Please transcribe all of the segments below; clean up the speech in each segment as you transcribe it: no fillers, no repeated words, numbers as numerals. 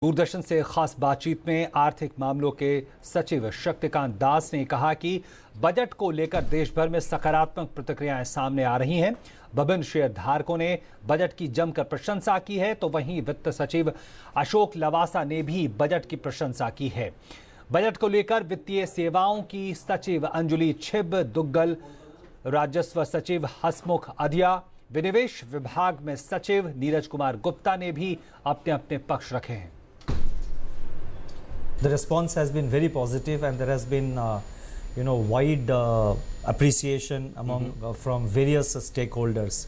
दूरदर्शन से खास बातचीत में आर्थिक मामलों के सचिव शक्तिकांत दास ने कहा कि बजट को लेकर देश भर में सकारात्मक प्रतिक्रियाएं सामने आ रही हैं। विभिन्न शेयर धारकों ने बजट की जमकर प्रशंसा की है, तो वहीं वित्त सचिव अशोक लवासा ने भी बजट की प्रशंसा की है। बजट को लेकर वित्तीय सेवाओं की सचिव अंजुली छिब दुग्गल, राजस्व सचिव हसमुख अधिया, विनिवेश विभाग में सचिव नीरज कुमार गुप्ता ने भी अपने अपने पक्ष रखे हैं। The response has been very positive, and there has been, wide appreciation among from various stakeholders,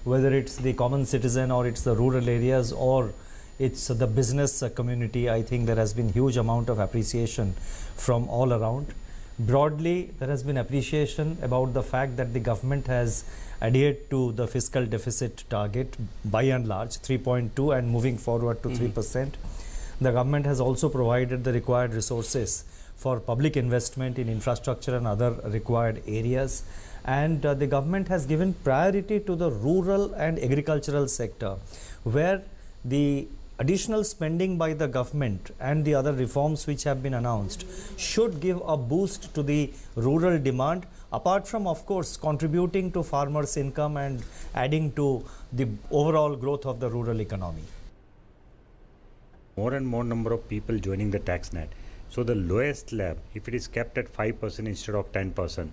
whether it's the common citizen or it's the rural areas or it's the business community. I think there has been huge amount of appreciation from all around. Broadly, there has been appreciation about the fact that the government has adhered to the fiscal deficit target by and large, 3.2 and moving forward to 3%. The government has also provided the required resources for public investment in infrastructure and other required areas. And the government has given priority to the rural and agricultural sector, where the additional spending by the government and the other reforms which have been announced should give a boost to the rural demand, apart from, of course, contributing to farmers' income and adding to the overall growth of the rural economy. More and more number of people joining the tax net. So the lowest slab, if it is kept at 5% instead of 10%,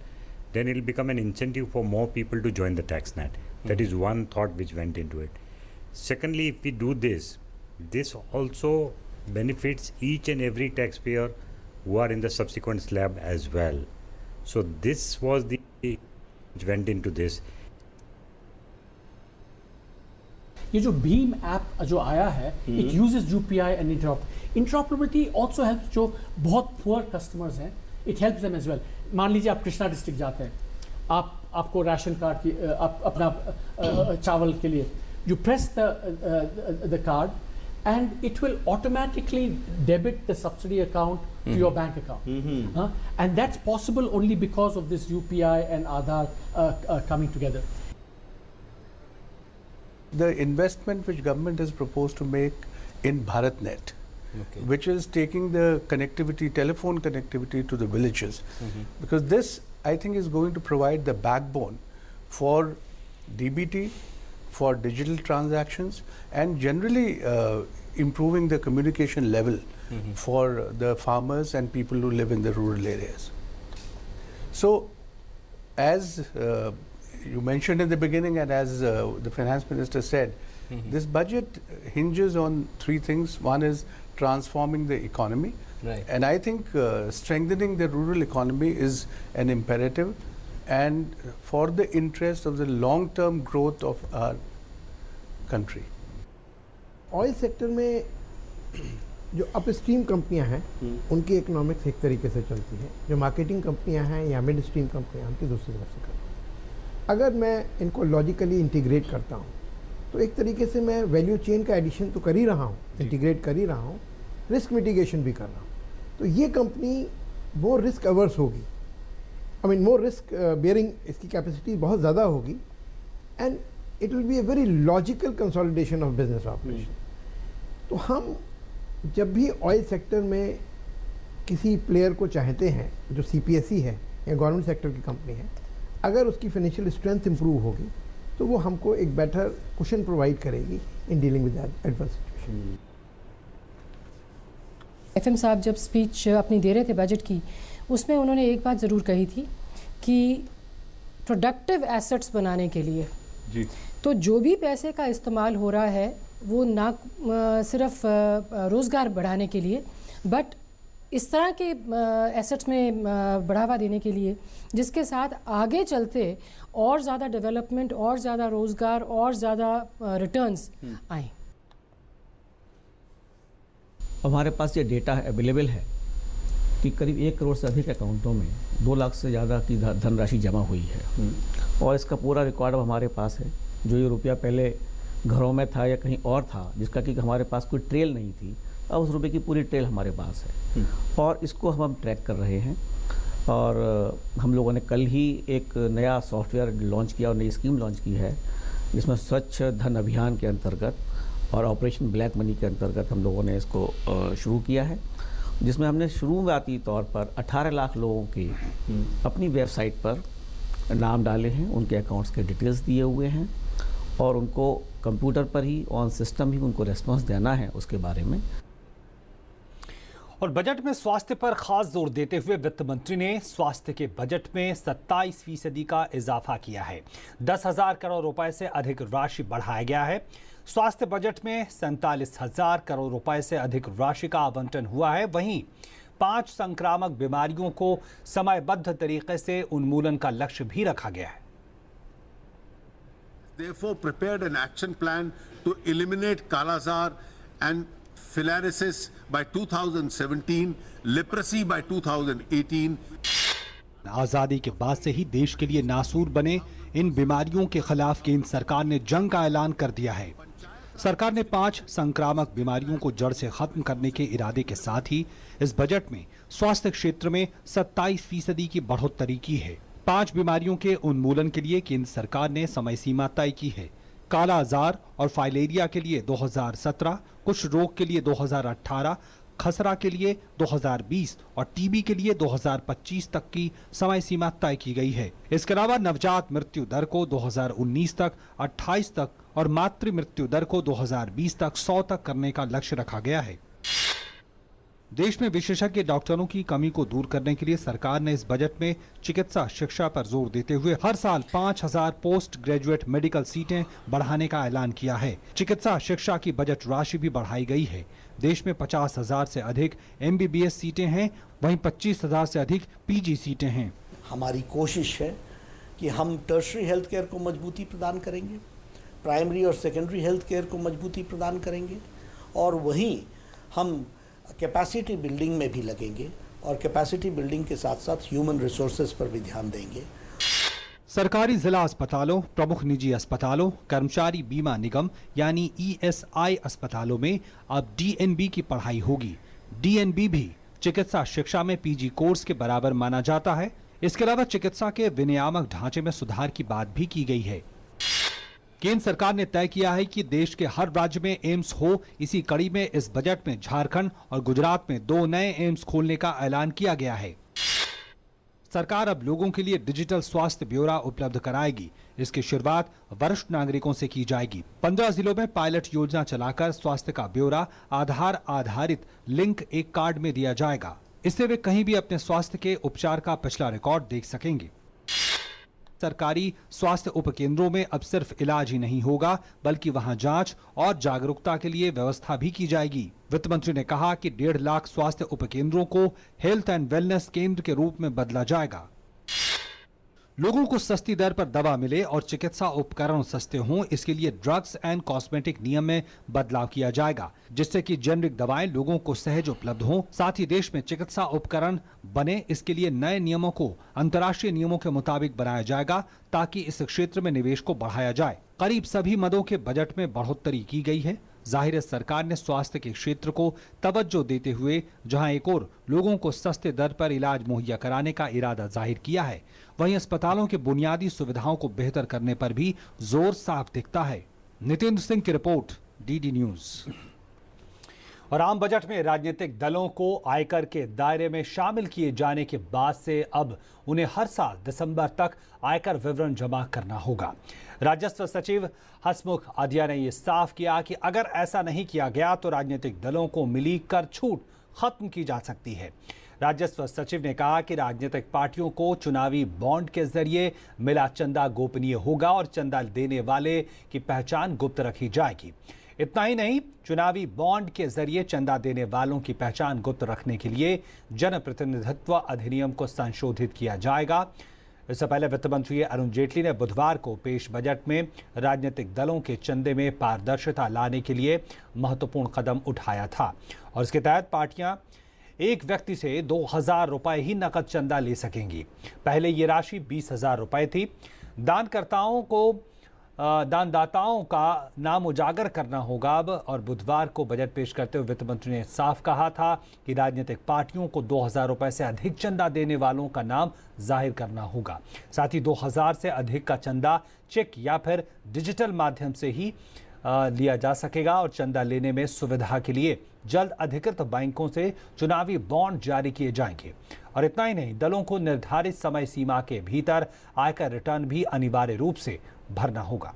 then it will become an incentive for more people to join the tax net. That is one thought which went into it. Secondly, if we do this, this also benefits each and every taxpayer who are in the subsequent slab as well. So this was the which went into this. ये जो Bhim app जो आया है, it uses UPI and interoperability also helps जो बहुत poor customers हैं, it helps them as well. मान लीजिए आप कृष्णा डिस्ट्रिक्ट जाते हैं, आपको राशन कार्ड की अपना चावल के लिए you press the card and it will automatically debit the subsidy account to your bank account. And that's possible only because of this UPI and Aadhaar coming together. The investment which government has proposed to make in BharatNet, which is taking the connectivity, telephone connectivity to the villages, because this I think is going to provide the backbone for DBT, for digital transactions, and generally improving the communication level for the farmers and people who live in the rural areas. So, as you mentioned in the beginning, and as the finance minister said, this budget hinges on three things. One is transforming the economy, and I think strengthening the rural economy is an imperative, and for the interest of the long-term growth of our country. Oil sector में जो upstream कंपनियां हैं, उनकी economics एक तरीके से चलती है, जो मार्केटिंग कंपनियां हैं या मिड स्ट्रीम कंपनियां उनकी दूसरी तरफ से करती हैं। अगर मैं इनको लॉजिकली इंटीग्रेट करता हूं, तो एक तरीके से मैं वैल्यू चेन का एडिशन तो कर ही रहा हूं, इंटीग्रेट कर ही रहा हूं, रिस्क मिटिगेशन भी कर रहा हूं। तो ये कंपनी मोर रिस्क अवर्स होगी, I mean more risk bearing, इसकी कैपेसिटी बहुत ज़्यादा होगी, and it will be a very logical consolidation of business operation. तो हम जब भी ऑयल सेक्टर में किसी प्लेयर को चाहते हैं, जो सीपीएसई है या गवर्नमेंट सेक्टर की कंपनी है, अगर उसकी फाइनेंशियल स्ट्रेंथ इंप्रूव होगी तो वो हमको एक बेटर कुशन प्रोवाइड करेगी in dealing with adverse situation. FM साहब जब स्पीच अपनी दे रहे थे बजट की, उसमें उन्होंने एक बात ज़रूर कही थी कि प्रोडक्टिव एसेट्स बनाने के लिए जी, तो जो भी पैसे का इस्तेमाल हो रहा है वो ना सिर्फ रोज़गार बढ़ाने के लिए, बट इस तरह के एसेट्स में बढ़ावा देने के लिए जिसके साथ आगे चलते और ज़्यादा डेवलपमेंट और ज़्यादा रोज़गार और ज़्यादा रिटर्न्स आए। हमारे पास ये डेटा अवेलेबल है कि करीब 1 करोड़ से अधिक अकाउंटों में 2 लाख से ज़्यादा की धनराशि जमा हुई है, और इसका पूरा रिकॉर्ड हमारे पास है। जो ये रुपया पहले घरों में था या कहीं और था, जिसका कि हमारे पास कोई ट्रेल नहीं थी, अब उस रुपये की पूरी ट्रेल हमारे पास है, और इसको हम ट्रैक कर रहे हैं। और हम लोगों ने कल ही एक नया सॉफ्टवेयर लॉन्च किया और नई स्कीम लॉन्च की है, जिसमें स्वच्छ धन अभियान के अंतर्गत और ऑपरेशन ब्लैक मनी के अंतर्गत हम लोगों ने इसको शुरू किया है, जिसमें हमने शुरुआती तौर पर 18 लाख लोगों की अपनी वेबसाइट पर नाम डाले हैं, उनके अकाउंट्स के डिटेल्स दिए हुए हैं और उनको कंप्यूटर पर ही ऑन सिस्टम ही उनको रेस्पॉन्स देना है उसके बारे में। और बजट में स्वास्थ्य पर खास जोर देते हुए वित्त मंत्री ने स्वास्थ्य के बजट में 27% का इजाफा किया है। 10,000 करोड़ रुपए से अधिक राशि बढ़ाया गया है। स्वास्थ्य बजट में 47,000 करोड़ रुपए से अधिक राशि का आवंटन हुआ है। वहीं 5 संक्रामक बीमारियों को समयबद्ध तरीके से उन्मूलन का लक्ष्य भी रखा गया है। Therefore, prepared an action plan to eliminate Kala-Azar and filariasis by 2017, leprosy by 2018. आजादी के बाद से ही देश के लिए नासूर बने इन बीमारियों के खिलाफ केंद्र सरकार ने जंग का ऐलान कर दिया है। सरकार ने 5 संक्रामक बीमारियों को जड़ से खत्म करने के इरादे के साथ ही इस बजट में स्वास्थ्य क्षेत्र में 27% की बढ़ोतरी की है। 5 बीमारियों के उन्मूलन के लिए केंद्र सरकार ने समय सीमा तय की है। काला आजार और फाइलेरिया के लिए 2017, कुछ रोग के लिए 2018, खसरा के लिए 2020 और टीबी के लिए 2025 तक की समय सीमा तय की गई है। इसके अलावा नवजात मृत्यु दर को 2019 तक 28 तक और मातृ मृत्यु दर को 2020 तक 100 तक करने का लक्ष्य रखा गया है। देश में विशेषज्ञ डॉक्टरों की कमी को दूर करने के लिए सरकार ने इस बजट में चिकित्सा शिक्षा पर जोर देते हुए हर साल 5,000 पोस्ट ग्रेजुएट मेडिकल सीटें बढ़ाने का ऐलान किया है। चिकित्सा शिक्षा की बजट राशि भी बढ़ाई गई है। देश में 50,000 से अधिक MBBS सीटें हैं, वहीं 25,000 से अधिक PG सीटें हैं। हमारी कोशिश है कि हम टर्शरी हेल्थ केयर को मजबूती प्रदान करेंगे, प्राइमरी और सेकेंडरी हेल्थ केयर को मजबूती प्रदान करेंगे और वहीं हम कैपेसिटी बिल्डिंग में भी लगेंगे और कैपेसिटी बिल्डिंग के साथ साथ ह्यूमन रिसोर्सेज पर भी ध्यान देंगे। सरकारी जिला अस्पतालों, प्रमुख निजी अस्पतालों, कर्मचारी बीमा निगम यानी ESI अस्पतालों में अब DNB की पढ़ाई होगी। DNB भी चिकित्सा शिक्षा में PG कोर्स के बराबर माना जाता है। इसके अलावा चिकित्सा के विनियामक ढांचे में सुधार की बात भी की गई है। केंद्र सरकार ने तय किया है कि देश के हर राज्य में एम्स हो। इसी कड़ी में इस बजट में झारखंड और गुजरात में 2 नए एम्स खोलने का ऐलान किया गया है। सरकार अब लोगों के लिए डिजिटल स्वास्थ्य ब्यौरा उपलब्ध कराएगी। इसकी शुरुआत वरिष्ठ नागरिकों से की जाएगी। 15 जिलों में पायलट योजना चलाकर स्वास्थ्य का ब्यौरा आधार आधारित लिंक एक कार्ड में दिया जाएगा। इससे वे कहीं भी अपने स्वास्थ्य के उपचार का पिछला रिकॉर्ड देख सकेंगे। सरकारी स्वास्थ्य उपकेंद्रों में अब सिर्फ इलाज ही नहीं होगा, बल्कि वहां जांच और जागरूकता के लिए व्यवस्था भी की जाएगी। वित्त मंत्री ने कहा कि 1.5 लाख स्वास्थ्य उपकेंद्रों को हेल्थ एंड वेलनेस केंद्र के रूप में बदला जाएगा। लोगों को सस्ती दर पर दवा मिले और चिकित्सा उपकरण सस्ते हों, इसके लिए ड्रग्स एंड कॉस्मेटिक नियम में बदलाव किया जाएगा, जिससे कि जेनरिक दवाएं लोगों को सहज उपलब्ध हों। साथ ही देश में चिकित्सा उपकरण बने, इसके लिए नए नियमों को अंतर्राष्ट्रीय नियमों के मुताबिक बनाया जाएगा, ताकि इस क्षेत्र में निवेश को बढ़ाया जाए। करीब सभी मदों के बजट में बढ़ोतरी की गई है। जाहिर है सरकार ने स्वास्थ्य के क्षेत्र को तवज्जो देते हुए जहां एक और लोगों को सस्ते दर पर इलाज मुहैया कराने का इरादा जाहिर किया है, वहीं अस्पतालों के बुनियादी सुविधाओं को बेहतर करने पर भी जोर साफ दिखता है। नितेंद्र सिंह की रिपोर्ट, DD न्यूज। और आम बजट में राजनीतिक दलों को आयकर के दायरे में शामिल किए जाने के बाद से अब उन्हें हर साल दिसंबर तक आयकर विवरण जमा करना होगा। राजस्व सचिव हसमुख आधिया ने यह साफ किया कि अगर ऐसा नहीं किया गया तो राजनीतिक दलों को मिली कर छूट खत्म की जा सकती है। राजस्व सचिव ने कहा कि राजनीतिक पार्टियों को चुनावी बॉन्ड के जरिए मिला चंदा गोपनीय होगा और चंदा देने वाले की पहचान गुप्त रखी जाएगी। इतना ही नहीं, चुनावी बॉन्ड के जरिए चंदा देने वालों की पहचान गुप्त रखने के लिए जनप्रतिनिधित्व अधिनियम को संशोधित किया जाएगा। इससे पहले वित्त मंत्री अरुण जेटली ने बुधवार को पेश बजट में राजनीतिक दलों के चंदे में पारदर्शिता लाने के लिए महत्वपूर्ण कदम उठाया था और इसके तहत पार्टियां एक व्यक्ति से 2,000 रुपए ही नकद चंदा ले सकेंगी। पहले ये राशि 20,000 रुपए थी। दानदाताओं का नाम उजागर करना होगा अब। और बुधवार को बजट पेश करते हुए वित्त मंत्री ने साफ कहा था कि राजनीतिक पार्टियों को 2,000 रुपए से अधिक चंदा देने वालों का नाम जाहिर करना होगा। साथ ही 2,000 से अधिक का चंदा चेक या फिर डिजिटल माध्यम से ही लिया जा सकेगा और चंदा लेने में सुविधा के लिए जल्द अधिकृत बैंकों से चुनावी बॉन्ड जारी किए जाएंगे। और इतना ही नहीं, दलों को निर्धारित समय सीमा के भीतर आयकर रिटर्न भी अनिवार्य रूप से भरना होगा।